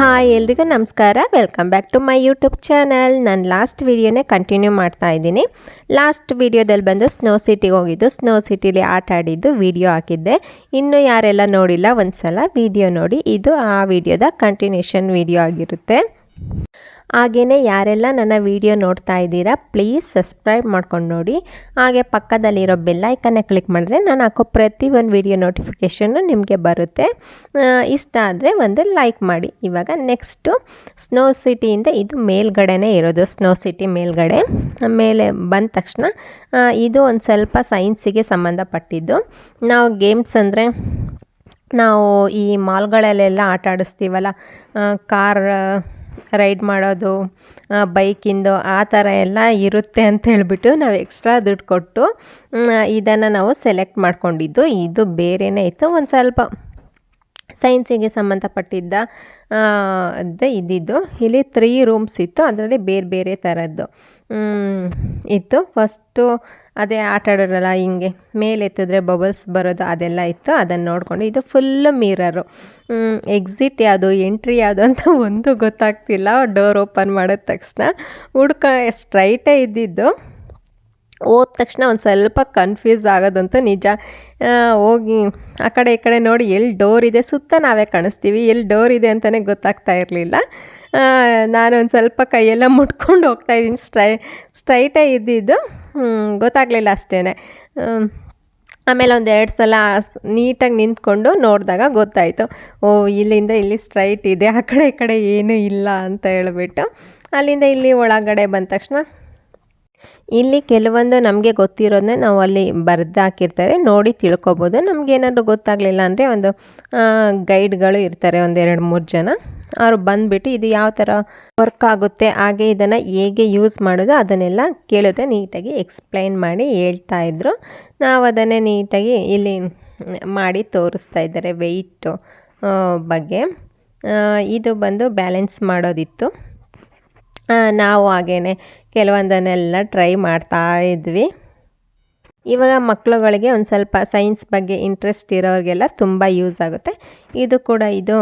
Hi ಎಲ್ರಿಗೂ ನಮಸ್ಕಾರ. Welcome back to my YouTube channel. ನಾನು ಲಾಸ್ಟ್ ವೀಡಿಯೋನೇ ಕಂಟಿನ್ಯೂ ಮಾಡ್ತಾ ಇದ್ದೀನಿ. ಲಾಸ್ಟ್ ವೀಡಿಯೋದಲ್ಲಿ ಬಂದು ಸ್ನೋ ಸಿಟಿಗೆ ಹೋಗಿದ್ದು, ಸ್ನೋ ಸಿಟಿಲಿ ಆಟ ಆಡಿದ್ದು ವೀಡಿಯೋ ಹಾಕಿದ್ದೆ. ಇನ್ನೂ ಯಾರೆಲ್ಲ ನೋಡಿಲ್ಲ ಒಂದು ಸಲ ವೀಡಿಯೋ ನೋಡಿ. ಇದು ಆ ವಿಡಿಯೋದ ಕಂಟಿನ್ಯೂಷನ್ ವೀಡಿಯೋ ಆಗಿರುತ್ತೆ. ಹಾಗೆಯೇ ಯಾರೆಲ್ಲ ನನ್ನ ವೀಡಿಯೋ ನೋಡ್ತಾ ಇದ್ದೀರಾ ಪ್ಲೀಸ್ ಸಬ್ಸ್ಕ್ರೈಬ್ ಮಾಡ್ಕೊಂಡು ನೋಡಿ. ಹಾಗೆ ಪಕ್ಕದಲ್ಲಿರೋ ಬೆಲ್ ಐಕನ್ನ ಕ್ಲಿಕ್ ಮಾಡಿದ್ರೆ ನಾನು ಹಾಕೋ ಪ್ರತಿ ಒಂದು ವೀಡಿಯೋ ನೋಟಿಫಿಕೇಷನ್ನು ನಿಮಗೆ ಬರುತ್ತೆ. ಇಷ್ಟ ಆದರೆ ಒಂದು ಲೈಕ್ ಮಾಡಿ. ಇವಾಗ ನೆಕ್ಸ್ಟು ಸ್ನೋ ಸಿಟಿಯಿಂದ ಇದು ಮೇಲ್ಗಡೆನೇ ಇರೋದು, ಸ್ನೋ ಸಿಟಿ ಮೇಲ್ಗಡೆ. ಮೇಲೆ ಬಂದ ತಕ್ಷಣ ಇದು ಒಂದು ಸ್ವಲ್ಪ ಸೈನ್ಸಿಗೆ ಸಂಬಂಧಪಟ್ಟಿದ್ದು. ನಾವು ಗೇಮ್ಸ್ ಅಂದರೆ ನಾವು ಈ ಮಾಲ್ಗಳಲ್ಲೆಲ್ಲ ಆಟ ಆಡಿಸ್ತೀವಲ್ಲ, ಕಾರ್ ರೈಡ್ ಮಾಡೋದು, ಬೈಕಿಂದು ಆ ಥರ ಎಲ್ಲ ಇರುತ್ತೆ ಅಂತ ಹೇಳಿಬಿಟ್ಟು ನಾವು ಎಕ್ಸ್ಟ್ರಾ ದುಡ್ಡು ಕೊಟ್ಟು ಇದನ್ನು ನಾವು ಸೆಲೆಕ್ಟ್ ಮಾಡ್ಕೊಂಡಿದ್ದು. ಇದು ಬೇರೆಯೇ ಇತ್ತು, ಒಂದು ಸ್ವಲ್ಪ ಸೈನ್ಸಿಗೆ ಸಂಬಂಧಪಟ್ಟಿದ್ದ ಇದ್ದಿದ್ದು. ಇಲ್ಲಿ 3 ರೂಮ್ಸ್ ಇತ್ತು, ಅದರಲ್ಲಿ ಬೇರೆ ಬೇರೆ ಥರದ್ದು ಇತ್ತು. ಫಸ್ಟು ಅದೇ ಆಟ ಆಡೋರಲ್ಲ, ಹಿಂಗೆ ಮೇಲೆ ಎತ್ತಿದ್ರೆ ಬಬಲ್ಸ್ ಬರೋದು ಅದೆಲ್ಲ ಇತ್ತು. ಅದನ್ನು ನೋಡಿಕೊಂಡು ಇದು ಫುಲ್ಲು ಮಿರರು. ಎಕ್ಸಿಟ್ ಯಾವುದು ಎಂಟ್ರಿ ಯಾವುದು ಅಂತ ಒಂದು ಗೊತ್ತಾಗ್ತಿಲ್ಲ. ಡೋರ್ ಓಪನ್ ಮಾಡಿದ ತಕ್ಷಣ ಸ್ಟ್ರೈಟೇ ಇದ್ದಿದ್ದು. ಹೋದ ತಕ್ಷಣ ಒಂದು ಸ್ವಲ್ಪ ಕನ್ಫ್ಯೂಸ್ ಆಗೋದಂತೂ ನಿಜ. ಹೋಗಿ ಆ ಕಡೆ ಈ ಕಡೆ ನೋಡಿ ಎಲ್ಲಿ ಡೋರ್ ಇದೆ, ಸುತ್ತ ನಾವೇ ಕಾಣಿಸ್ತೀವಿ, ಎಲ್ಲಿ ಡೋರ್ ಇದೆ ಅಂತಲೇ ಗೊತ್ತಾಗ್ತಾ ಇರಲಿಲ್ಲ. ನಾನು ಒಂದು ಸ್ವಲ್ಪ ಕೈಯೆಲ್ಲ ಮುಟ್ಕೊಂಡು ಹೋಗ್ತಾಯಿದ್ದೀನಿ. ಸ್ಟ್ರೈಟೇ ಇದ್ದಿದ್ದು, ಗೊತ್ತಾಗಲಿಲ್ಲ ಅಷ್ಟೇ. ಆಮೇಲೆ ಒಂದು 2 ಸಲ ನೀಟಾಗಿ ನಿಂತ್ಕೊಂಡು ನೋಡಿದಾಗ ಗೊತ್ತಾಯಿತು, ಓ ಇಲ್ಲಿಂದ ಇಲ್ಲಿ ಸ್ಟ್ರೈಟ್ ಇದೆ, ಆ ಕಡೆ ಈ ಕಡೆ ಏನೂ ಇಲ್ಲ ಅಂತ ಹೇಳ್ಬಿಟ್ಟು. ಅಲ್ಲಿಂದ ಇಲ್ಲಿ ಒಳಗಡೆ ಬಂದ ತಕ್ಷಣ ಇಲ್ಲಿ ಕೆಲವೊಂದು ನಮಗೆ ಗೊತ್ತಿರೋದನ್ನೇ ನಾವು ಅಲ್ಲಿ ಬರೆದು ಹಾಕಿರ್ತಾರೆ, ನೋಡಿ ತಿಳ್ಕೊಬೋದು. ನಮಗೇನಾದರೂ ಗೊತ್ತಾಗಲಿಲ್ಲ ಅಂದರೆ ಒಂದು ಗೈಡ್ಗಳು ಇರ್ತಾರೆ, ಒಂದು 2-3 ಜನ. ಅವರು ಬಂದುಬಿಟ್ಟು ಇದು ಯಾವ ಥರ ವರ್ಕ್ ಆಗುತ್ತೆ, ಹಾಗೆ ಇದನ್ನು ಹೇಗೆ ಯೂಸ್ ಮಾಡೋದು ಅದನ್ನೆಲ್ಲ ಕೇಳಿದ್ರೆ ನೀಟಾಗಿ ಎಕ್ಸ್ಪ್ಲೈನ್ ಮಾಡಿ ಹೇಳ್ತಾಯಿದ್ರು. ನಾವು ಅದನ್ನೇ ನೀಟಾಗಿ ಇಲ್ಲಿ ಮಾಡಿ ತೋರಿಸ್ತಾ ಇದ್ದಾರೆ ವೆಯ್ಟು ಬಗ್ಗೆ. ಇದು ಬಂದು ಬ್ಯಾಲೆನ್ಸ್ ಮಾಡೋದಿತ್ತು. ನಾವು ಹಾಗೇ ಕೆಲವೊಂದನ್ನೆಲ್ಲ ಟ್ರೈ ಮಾಡ್ತಾ ಇದ್ವಿ. ಇವಾಗ ಮಕ್ಕಳುಗಳಿಗೆ ಒಂದು ಸ್ವಲ್ಪ ಸೈನ್ಸ್ ಬಗ್ಗೆ ಇಂಟ್ರೆಸ್ಟ್ ಇರೋರಿಗೆಲ್ಲ ತುಂಬ ಯೂಸ್ ಆಗುತ್ತೆ. ಇದು ಕೂಡ ಇದು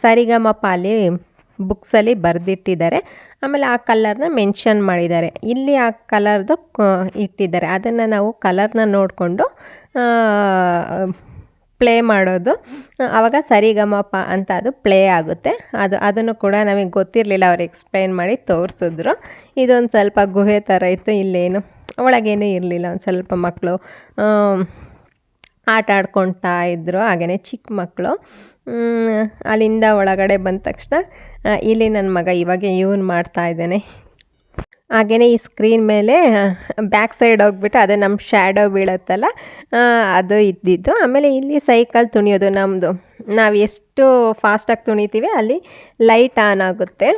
ಸರಿಗಮಪ ಅಲ್ಲಿ ಬುಕ್ಸಲ್ಲಿ ಬರೆದಿಟ್ಟಿದ್ದಾರೆ. ಆಮೇಲೆ ಆ ಕಲರ್ನ ಮೆನ್ಷನ್ ಮಾಡಿದ್ದಾರೆ. ಇಲ್ಲಿ ಆ ಕಲರ್ದು ಇಟ್ಟಿದ್ದಾರೆ. ಅದನ್ನು ನಾವು ಕಲರ್ನ ನೋಡಿಕೊಂಡು ಪ್ಲೇ ಮಾಡೋದು. ಆವಾಗ ಸರಿಗಮಪ ಅಂತ ಅದು ಪ್ಲೇ ಆಗುತ್ತೆ. ಅದನ್ನು ಕೂಡ ನಮಗೆ ಗೊತ್ತಿರಲಿಲ್ಲ, ಅವ್ರು ಎಕ್ಸ್ಪ್ಲೈನ್ ಮಾಡಿ ತೋರಿಸಿದ್ರು. ಇದೊಂದು ಸ್ವಲ್ಪ ಗುಹೆ ಥರ ಇತ್ತು, ಇಲ್ಲೇನು ಒಳಗೇನೂ ಇರಲಿಲ್ಲ. ಒಂದು ಸ್ವಲ್ಪ ಮಕ್ಕಳು ಆಟ ಆಡ್ಕೊಳ್ತಾ ಇದ್ದರು, ಹಾಗೆಯೇ ಚಿಕ್ಕ ಮಕ್ಕಳು. ಅಲ್ಲಿಂದ ಒಳಗಡೆ ಬಂದ ತಕ್ಷಣ ಇಲ್ಲಿ ನನ್ನ ಮಗ ಇವಾಗ ಮಾಡ್ತಾ ಇದ್ದಾನೆ. ಹಾಗೆಯೇ ಈ ಸ್ಕ್ರೀನ್ ಮೇಲೆ ಬ್ಯಾಕ್ ಸೈಡ್ ಹೋಗ್ಬಿಟ್ಟು ಅದೇ ನಮ್ಮ ಶ್ಯಾಡೋ ಬೀಳುತ್ತಲ್ಲ, ಅದು ಇದ್ದಿದ್ದು. ಆಮೇಲೆ ಇಲ್ಲಿ ಸೈಕಲ್ ತುಣಿಯೋದು ನಮ್ಮದು, ನಾವು ಎಷ್ಟು ಫಾಸ್ಟಾಗಿ ತುಣಿತೀವಿ ಅಲ್ಲಿ ಲೈಟ್ ಆನ್ ಆಗುತ್ತೆ.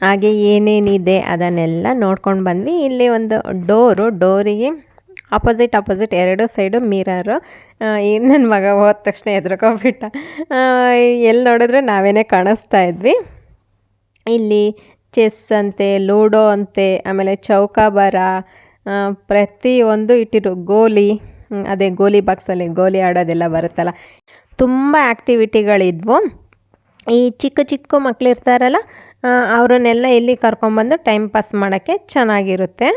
ಹಾಗೆ ಏನೇನಿದೆ ಅದನ್ನೆಲ್ಲ ನೋಡ್ಕೊಂಡು ಬಂದ್ವಿ. ಇಲ್ಲಿ ಒಂದು ಡೋರಿಗೆ ಆಪೋಸಿಟ್ ಎರಡು ಸೈಡು ಮಿರರು. ನನ್ನ ಮಗ ಹೋದ ತಕ್ಷಣ ಎದ್ರುಕೊಂಬಿಟ್ಟ. ಎಲ್ಲಿ ನೋಡಿದ್ರೆ ನಾವೇನೇ ಕಾಣಿಸ್ತಾ ಇದ್ವಿ. ಇಲ್ಲಿ ಚೆಸ್ ಅಂತೆ, ಲೂಡೋ ಅಂತೆ, ಆಮೇಲೆ ಚೌಕಾಬಾರ, ಪ್ರತಿಯೊಂದು ಇಟ್ಟಿರು. ಗೋಲಿ, ಅದೇ ಗೋಲಿ ಬಾಕ್ಸಲ್ಲಿ ಗೋಲಿ ಆಡೋದೆಲ್ಲ ಬರುತ್ತಲ್ಲ, ತುಂಬ ಆ್ಯಕ್ಟಿವಿಟಿಗಳಿದ್ವು. ಈ ಚಿಕ್ಕ ಮಕ್ಕಳು ಇರ್ತಾರಲ್ಲ, ಅವರನ್ನೆಲ್ಲ ಇಲ್ಲಿ ಕರ್ಕೊಂಬಂದು ಟೈಮ್ ಪಾಸ್ ಮಾಡೋಕ್ಕೆ ಚೆನ್ನಾಗಿರುತ್ತೆ.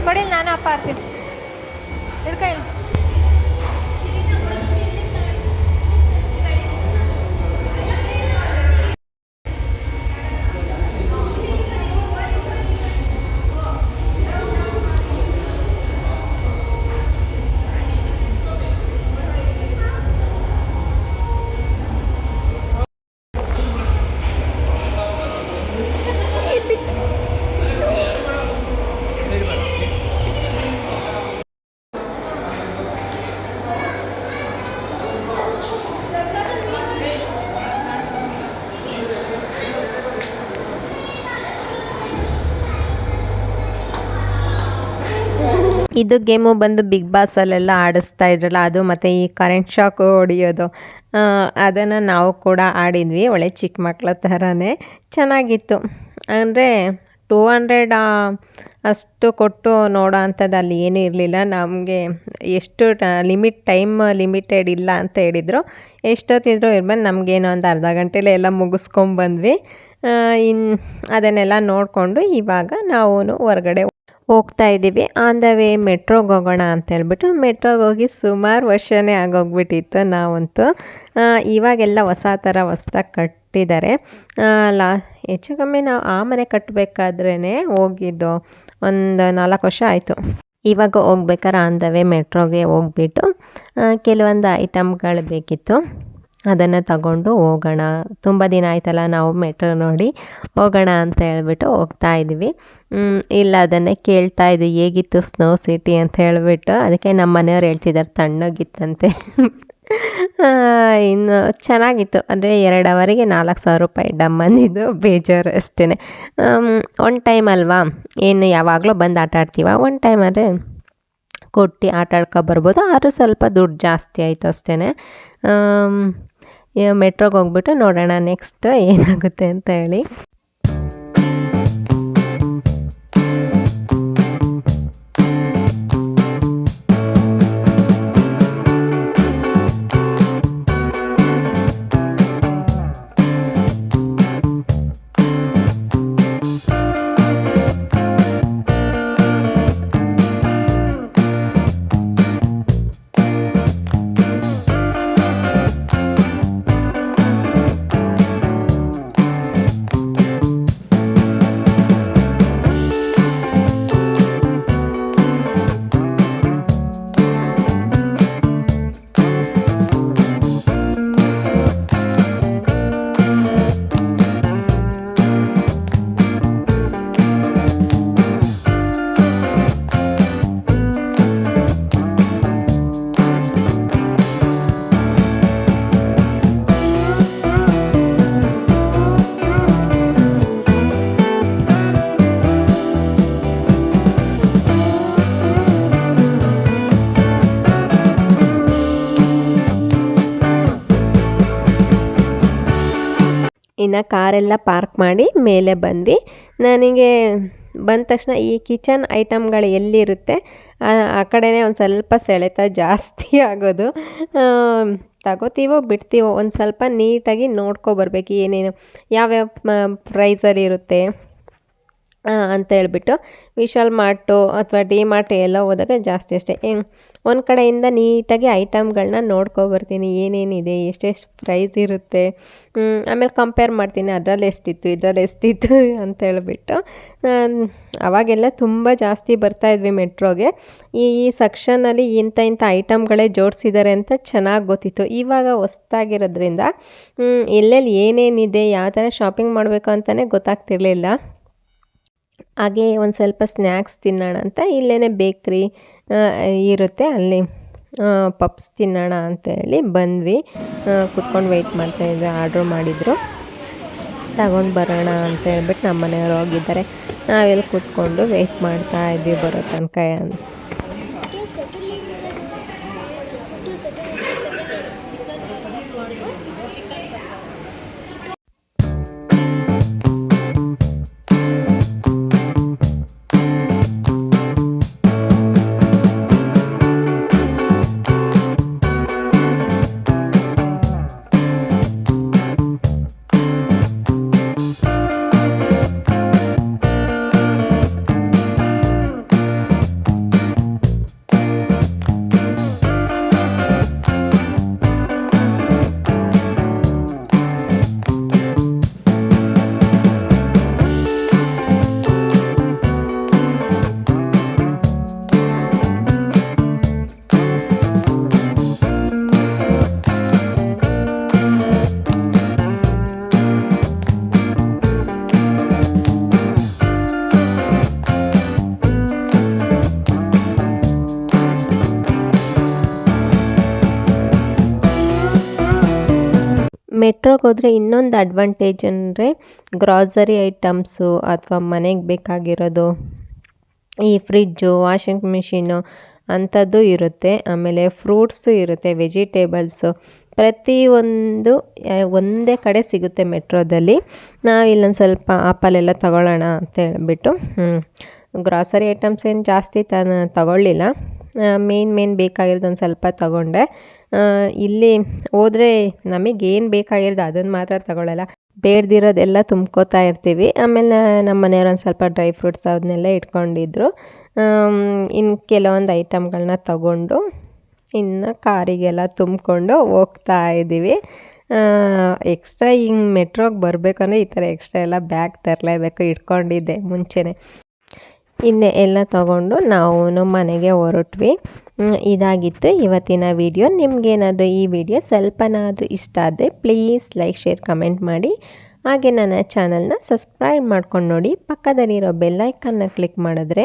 ಕೊಡಿ, ನಾನು ಅಪ್ಪ ಆಡ್ತೀನಿ. ಹಿಡ್ಕೊ. ಇದು ಗೇಮು ಬಂದು ಬಿಗ್ ಬಾಸಲ್ಲೆಲ್ಲ ಆಡಿಸ್ತಾ ಇದ್ರಲ್ಲ ಅದು, ಮತ್ತು ಈ ಕರೆಂಟ್ ಶಾಕ್ ಹೊಡಿಯೋದು, ಅದನ್ನು ನಾವು ಕೂಡ ಆಡಿದ್ವಿ. ಒಳ್ಳೆ ಚಿಕ್ಕ ಮಕ್ಕಳ ಥರನೇ ಚೆನ್ನಾಗಿತ್ತು. ಅಂದರೆ 200 ಅಷ್ಟು ಕೊಟ್ಟು ನೋಡೋ ಅಂಥದ್ದು ಅಲ್ಲಿ ಏನೂ ಇರಲಿಲ್ಲ. ನಮಗೆ ಎಷ್ಟು ಟೈಮ್ ಲಿಮಿಟೆಡ್ ಇಲ್ಲ ಅಂತ ಹೇಳಿದರು. ಎಷ್ಟೊತ್ತಿದ್ರು ಇರ್ಬೋದು, ನಮಗೇನೋ ಒಂದು ಅರ್ಧ ಗಂಟೆಲೇ ಎಲ್ಲ ಮುಗಿಸ್ಕೊಂಬಂದ್ವಿ. ಅದನ್ನೆಲ್ಲ ನೋಡಿಕೊಂಡು ಇವಾಗ ನಾವು ಹೊರಗಡೆ ಹೋಗ್ತಾ ಇದ್ದೀವಿ. ಆನ್ ದ ವೇ ಮೆಟ್ರೋಗೆ ಹೋಗೋಣ ಅಂತೇಳ್ಬಿಟ್ಟು ಮೆಟ್ರೋಗೆ ಹೋಗಿ ಸುಮಾರು ವರ್ಷನೇ ಆಗೋಗ್ಬಿಟ್ಟಿತ್ತು ನಾವಂತೂ. ಇವಾಗೆಲ್ಲ ಹೊಸ ಥರ ಹೊಸ್ದಾಗಿ ಕಟ್ಟಿದ್ದಾರೆ. ಹೆಚ್ಚು ಕಮ್ಮಿ ನಾವು ಆ ಮನೆ ಕಟ್ಟಬೇಕಾದ್ರೇ ಹೋಗಿದ್ದು ಒಂದು 4 ವರ್ಷ ಆಯಿತು. ಇವಾಗ ಹೋಗ್ಬೇಕಾದ್ರೆ ಆನ್ ದ ವೇ ಮೆಟ್ರೋಗೆ ಹೋಗ್ಬಿಟ್ಟು ಕೆಲವೊಂದು ಐಟಮ್ಗಳು ಬೇಕಿತ್ತು, ಅದನ್ನು ತಗೊಂಡು ಹೋಗೋಣ. ತುಂಬ ದಿನ ಆಯ್ತಲ್ಲ ನಾವು ಮೆಟ್ರೋ ನೋಡಿ, ಹೋಗೋಣ ಅಂತ ಹೇಳ್ಬಿಟ್ಟು ಹೋಗ್ತಾ ಇದ್ವಿ. ಇಲ್ಲ ಅದನ್ನೇ ಕೇಳ್ತಾ ಇದ್ವಿ, ಹೇಗಿತ್ತು ಸ್ನೋ ಸಿಟಿ ಅಂತ ಹೇಳ್ಬಿಟ್ಟು. ಅದಕ್ಕೆ ನಮ್ಮ ಮನೆಯವ್ರು ಹೇಳ್ತಿದ್ದಾರೆ ತಣ್ಣಗಿತ್ತಂತೆ. ಇನ್ನು ಚೆನ್ನಾಗಿತ್ತು. ಅಂದರೆ 2 ಅವರಿಗೆ 4,000 ರೂಪಾಯಿ ಡಮ್ಮಂದಿದ್ದು ಬೇಜಾರು ಅಷ್ಟೇ. ಒನ್ ಟೈಮ್ ಅಲ್ವಾ, ಏನು ಯಾವಾಗಲೂ ಬಂದು ಆಟ ಆಡ್ತೀವ, ಒನ್ ಟೈಮ್ ಅಂದರೆ ಕೊಟ್ಟು ಆಟ ಆಡ್ಕೊಬರ್ಬೋದು. ಆದರೂ ಸ್ವಲ್ಪ ದುಡ್ಡು ಜಾಸ್ತಿ ಆಯಿತು ಅಷ್ಟೇ. ಮೆಟ್ರೋಗೆ ಹೋಗ್ಬಿಟ್ಟು ನೋಡೋಣ ನೆಕ್ಸ್ಟ್ ಏನಾಗುತ್ತೆ ಅಂತ ಹೇಳಿ. ಇನ್ನು ಕಾರೆಲ್ಲ ಪಾರ್ಕ್ ಮಾಡಿ ಮೇಲೆ ಬಂದ್ವಿ. ನನಗೆ ಬಂದ ತಕ್ಷಣ ಈ ಕಿಚನ್ ಐಟಮ್ಗಳು ಎಲ್ಲಿರುತ್ತೆ ಆ ಕಡೆನೇ ಒಂದು ಸ್ವಲ್ಪ ಸೆಳೆತ ಜಾಸ್ತಿ ಆಗೋದು. ತಗೋತೀವೋ ಬಿಡ್ತೀವೋ ಒಂದು ಸ್ವಲ್ಪ ನೀಟಾಗಿ ನೋಡ್ಕೊಬರ್ಬೇಕು ಏನೇನು ಯಾವ್ಯಾವ ಪ್ರೈಸಲ್ಲಿ ಇರುತ್ತೆ ಅಂತ ಹೇಳ್ಬಿಟ್ಟು ವಿಶಾಲ್ ಮಾರ್ಟು ಅಥವಾ ಡಿ ಮಾರ್ಟ್ ಎಲ್ಲ ಹೋದಾಗ ಜಾಸ್ತಿ ಅಷ್ಟೇ ಒಂದು ಕಡೆಯಿಂದ ನೀಟಾಗಿ ಐಟಮ್ಗಳನ್ನ ನೋಡ್ಕೊಬರ್ತೀನಿ ಏನೇನಿದೆ ಎಷ್ಟೆಷ್ಟು ಪ್ರೈಸ್ ಇರುತ್ತೆ, ಆಮೇಲೆ ಕಂಪೇರ್ ಮಾಡ್ತೀನಿ ಅದರಲ್ಲಿ ಎಷ್ಟಿತ್ತು ಅಂತ ಹೇಳ್ಬಿಟ್ಟು. ಅವಾಗೆಲ್ಲ ತುಂಬ ಜಾಸ್ತಿ ಬರ್ತಾಯಿದ್ವಿ ಮೆಟ್ರೋಗೆ. ಈ ಸೆಕ್ಷನಲ್ಲಿ ಇಂಥ ಐಟಮ್ಗಳೇ ಜೋಡಿಸಿದ್ದಾರೆ ಅಂತ ಚೆನ್ನಾಗಿ ಗೊತ್ತಿತ್ತು. ಇವಾಗ ಹೊಸ್ದಾಗಿರೋದ್ರಿಂದ ಎಲ್ಲೆಲ್ಲಿ ಏನೇನಿದೆ ಯಾವ ಥರ ಶಾಪಿಂಗ್ ಮಾಡಬೇಕು ಅಂತಲೇ ಗೊತ್ತಾಗ್ತಿರ್ಲಿಲ್ಲ. ಹಾಗೆ ಒಂದು ಸ್ವಲ್ಪ ಸ್ನ್ಯಾಕ್ಸ್ ತಿನ್ನೋಣ ಅಂತ ಇಲ್ಲೇ ಬೇಕ್ರಿ ಇರುತ್ತೆ ಅಲ್ಲಿ ಪಪ್ಸ್ ತಿನ್ನೋಣ ಅಂತೇಳಿ ಬಂದ್ವಿ. ಕೂತ್ಕೊಂಡು ವೆಯ್ಟ್ ಮಾಡ್ತಾಯಿದ್ದೆ, ಆರ್ಡ್ರ್ ಮಾಡಿದರು, ತಗೊಂಡು ಬರೋಣ ಅಂತ ಹೇಳ್ಬಿಟ್ಟು ನಮ್ಮ ಮನೆಯವರು ಹೋಗಿದ್ದಾರೆ. ನಾವೆಲ್ಲ ಕೂತ್ಕೊಂಡು ವೆಯ್ಟ್ ಮಾಡ್ತಾ ಇದ್ವಿ ಬರೋ ತನಕ. ಮೆಟ್ರೋಗೆ ಹೋದರೆ ಇನ್ನೊಂದು ಅಡ್ವಾಂಟೇಜ್ ಅಂದರೆ ಗ್ರಾಸರಿ ಐಟಮ್ಸು ಅಥವಾ ಮನೆಗೆ ಬೇಕಾಗಿರೋದು ಈ ಫ್ರಿಜ್ಜು, ವಾಷಿಂಗ್ ಮಿಷಿನು ಅಂಥದ್ದು ಇರುತ್ತೆ. ಆಮೇಲೆ ಫ್ರೂಟ್ಸು ಇರುತ್ತೆ, ವೆಜಿಟೇಬಲ್ಸು ಪ್ರತಿಯೊಂದು ಒಂದೇ ಕಡೆ ಸಿಗುತ್ತೆ ಮೆಟ್ರೋದಲ್ಲಿ. ನಾವು ಇಲ್ಲೊಂದು ಸ್ವಲ್ಪ ಆಪಲೆಲ್ಲ ತಗೊಳ್ಳೋಣ ಅಂತ ಹೇಳ್ಬಿಟ್ಟು ಗ್ರಾಸರಿ ಐಟಮ್ಸ್ ಏನು ಜಾಸ್ತಿ ತಗೊಳ್ಳಿಲ್ಲ. ಮೇನ್ ಬೇಕಾಗಿರೋದು ಒಂದು ಸ್ವಲ್ಪ ತಗೊಂಡೆ. ಇಲ್ಲಿ ಹೋದರೆ ನಮಗೇನು ಬೇಕಾಗಿರೋದು ಅದನ್ನು ಮಾತ್ರ ತಗೊಳ್ಳಲ್ಲ, ಬೇಡದಿರೋದೆಲ್ಲ ತುಂಬ್ಕೋತಾ ಇರ್ತೀವಿ. ಆಮೇಲೆ ನಮ್ಮ ಮನೆಯವ್ರು ಒಂದು ಸ್ವಲ್ಪ ಡ್ರೈ ಫ್ರೂಟ್ಸ್ ಅದನ್ನೆಲ್ಲ ಇಟ್ಕೊಂಡಿದ್ರು. ಇನ್ನು ಕೆಲವೊಂದು ಐಟಮ್ಗಳನ್ನ ತಗೊಂಡು ಇನ್ನು ಕಾರಿಗೆಲ್ಲ ತುಂಬಿಕೊಂಡು ಹೋಗ್ತಾ ಇದ್ದೀವಿ. ಎಕ್ಸ್ಟ್ರಾ ಹಿಂಗೆ ಮೆಟ್ರೋಗೆ ಬರಬೇಕಂದ್ರೆ ಈ ಥರ ಎಕ್ಸ್ಟ್ರಾ ಎಲ್ಲ ಬ್ಯಾಗ್ ತರಲೇಬೇಕು, ಇಟ್ಕೊಂಡಿದ್ದೆ ಮುಂಚೆನೇ. ಇನ್ನೇ ಎಲ್ಲ ತಗೊಂಡು ನಾವು ಮನೆಗೆ ಹೊರಟ್ವಿ. ಇದಾಗಿತ್ತು ಇವತ್ತಿನ ವಿಡಿಯೋ. ನಿಮಗೇನಾದರೂ ಈ ವಿಡಿಯೋ ಸ್ವಲ್ಪನಾದರೂ ಇಷ್ಟ ಆದರೆ ಪ್ಲೀಸ್ ಲೈಕ್, ಶೇರ್, ಕಮೆಂಟ್ ಮಾಡಿ. ಹಾಗೆ ನನ್ನ ಚಾನಲ್ನ ಸಬ್ಸ್ಕ್ರೈಬ್ ಮಾಡ್ಕೊಂಡು ನೋಡಿ. ಪಕ್ಕದಲ್ಲಿರೋ ಬೆಲ್ಲೈಕನ್ನ ಕ್ಲಿಕ್ ಮಾಡಿದ್ರೆ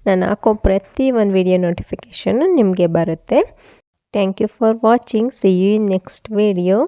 ನಾನು ಹಾಕೋ ಪ್ರತಿ ಒಂದು ವಿಡಿಯೋ ನೋಟಿಫಿಕೇಷನ್ನು ನಿಮಗೆ ಬರುತ್ತೆ. Thank you for watching. See you in next video.